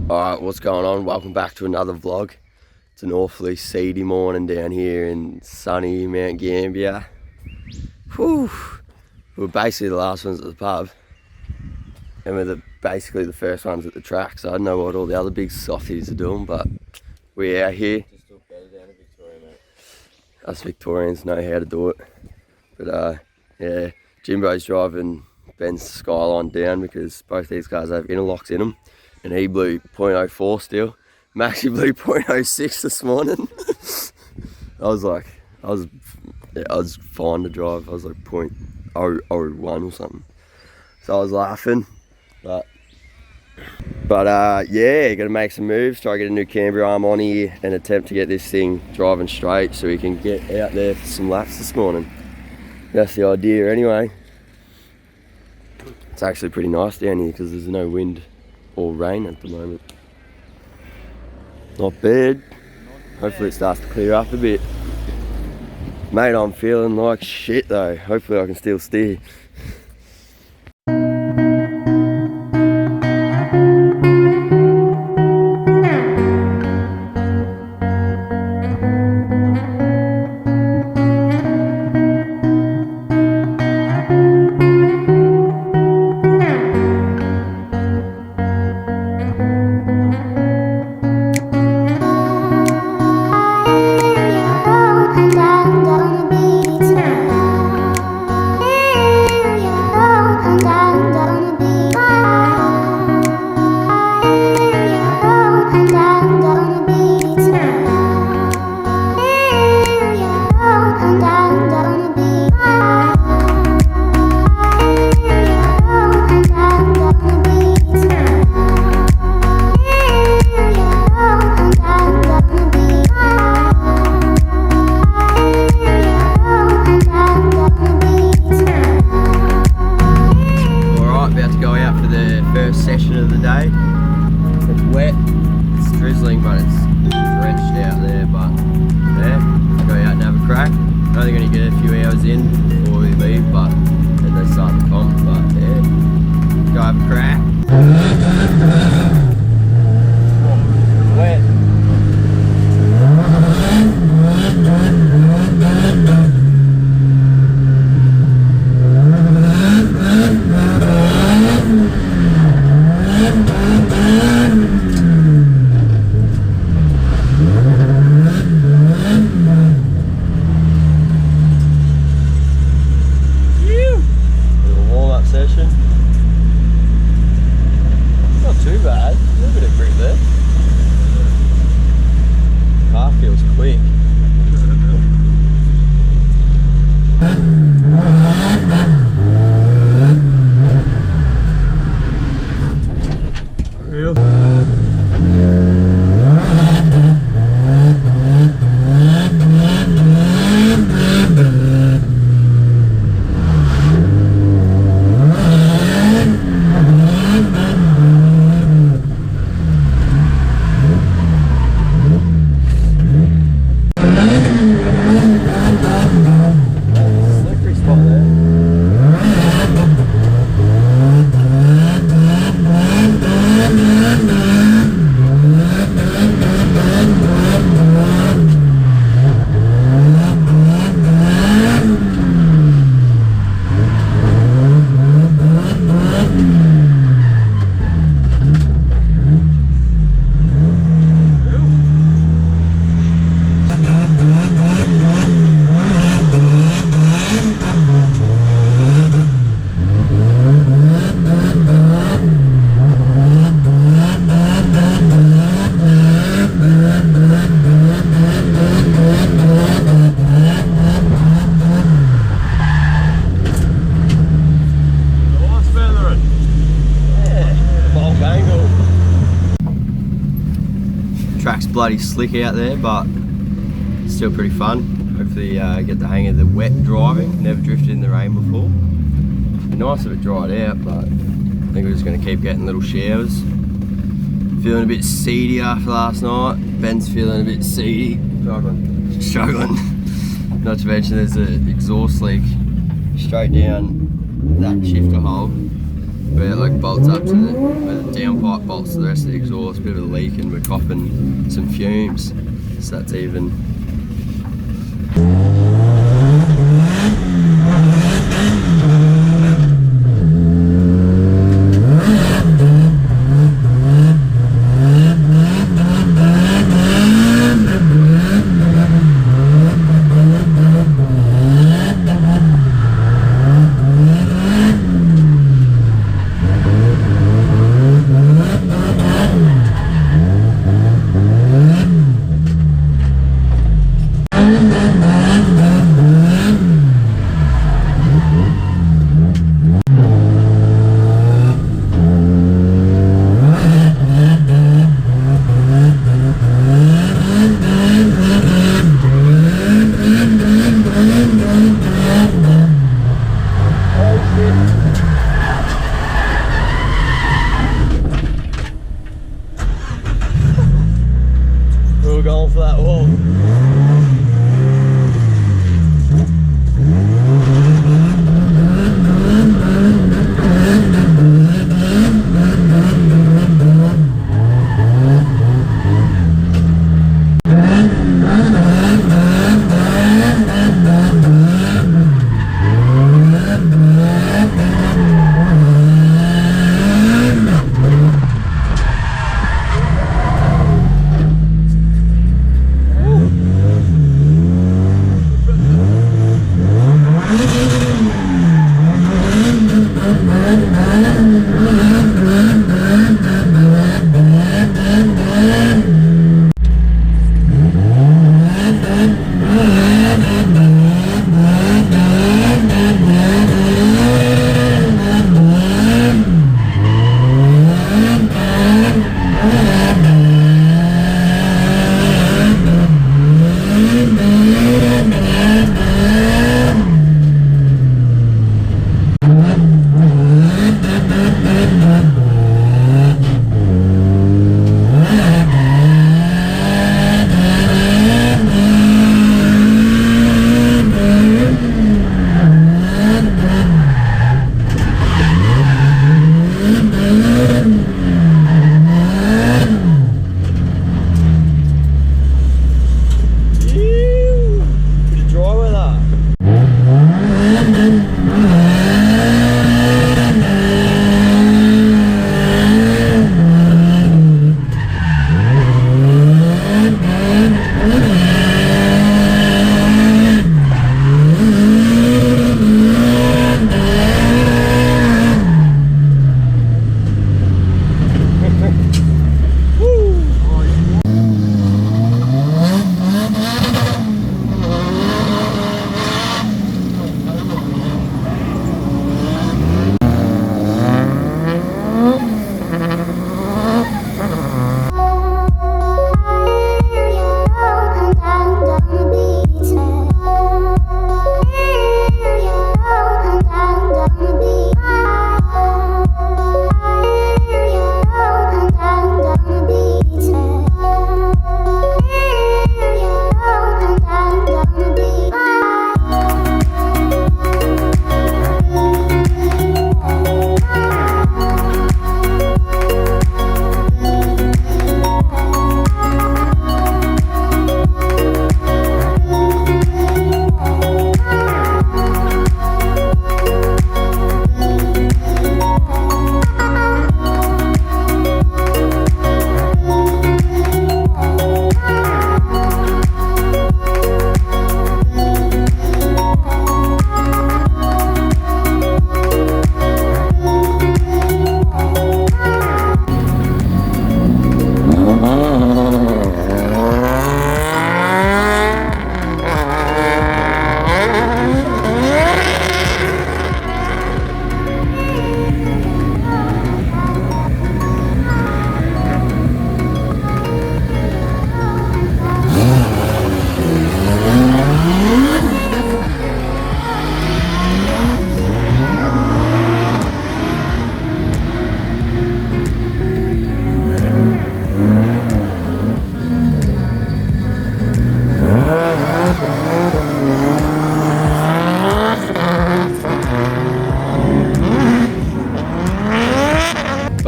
Alright, what's going on? Welcome back to another vlog. It's an awfully seedy morning down here in sunny Mount Gambier. Whew. We're basically the last ones at the pub. And we're basically the first ones at the track, so I don't know what all the other big softies are doing, but we're out here. Just look better down in Victoria, mate. Us Victorians know how to do it. But yeah, Jimbo's driving Ben's Skyline down because both these cars have interlocks in them. And he blew 0.04 still. Maxie blew 0.06 this morning. I was fine to drive. I was like 0.001 or something. So I was laughing. But yeah, gotta make some moves, try to get a new camber arm on here and attempt to get this thing driving straight so we can get out there for some laps this morning. That's the idea anyway. It's actually pretty nice down here because there's no wind or rain at the moment. Not bad. Hopefully it starts to clear up a bit. Mate, I'm feeling like shit though. Hopefully I can still steer. Session of the day. It's wet, it's drizzling, but it's drenched out there. But yeah, go out and have a crack. I'm only going to get a few hours in before we leave, but then they start the comp. But yeah, go have a crack. Wet. Too bad. A little bit of grip there. Car feels quick. Real. Track's bloody slick out there, but it's still pretty fun. Hopefully get the hang of the wet driving. Never drifted in the rain before. Be nice if it dried out, but I think we're just going to keep getting little showers. Feeling a bit seedy after last night. Ben's feeling a bit seedy. Struggling. Not to mention there's an exhaust leak straight down that shifter hole. where it like bolts up to where the downpipe bolts to the rest of the exhaust. Bit of a leak, and we're copping some fumes. So that's even.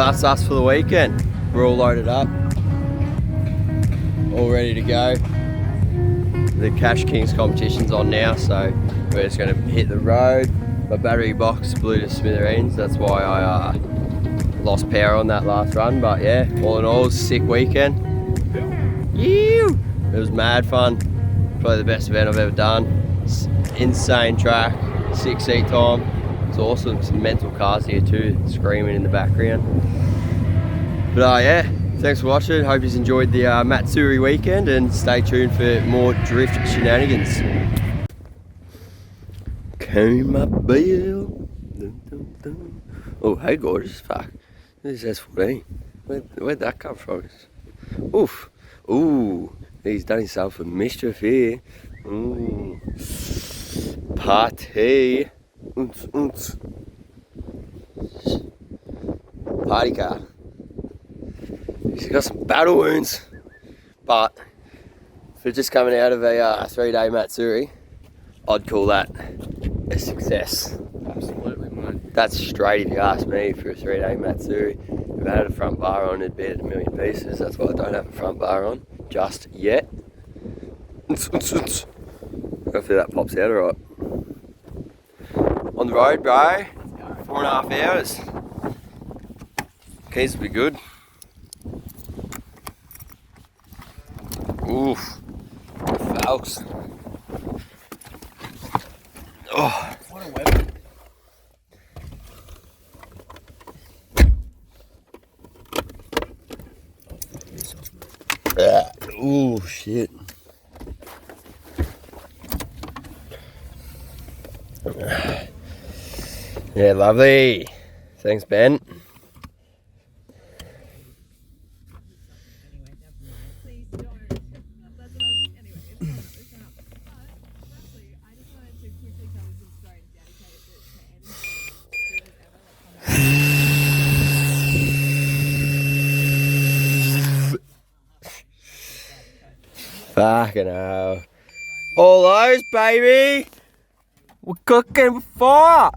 that's us for the weekend. We're all loaded up, all ready to go. The Cash Kings competition's on now, so we're just going to hit the road. My battery box blew to smithereens, that's why I lost power on that last run. But yeah, all in all, sick weekend. Ew! It was mad fun. Probably the best event I've ever done. Insane track, 6 seat time. It's awesome. Some mental cars here too, screaming in the background. But yeah, thanks for watching. Hope you enjoyed the Matsuri weekend, and stay tuned for more drift shenanigans. Camber. Oh, hey, gorgeous. Fuck. This is S14. Where'd that come from? Oof. Ooh. He's done himself a mischief here. Ooh. Party. Party car. He's got some battle wounds. But for just coming out of a 3-day Matsuri, I'd call that a success. Absolutely, mate. That's straight if you ask me for a 3-day Matsuri. If I had a front bar on, it'd be at a million pieces. That's why I don't have a front bar on just yet. Hopefully that pops out alright. On the road, bro. 4.5 hours. Keys will be good. Oof. Folks. Oh. What a weapon. Ooh, shit. Yeah, lovely. Thanks, Ben. Please don't. That's what I was. Anyway, it's not up. But firstly, I just wanted to quickly tell this story and dedicate it to any Fucking hell. All those, baby. We're cooking with fire.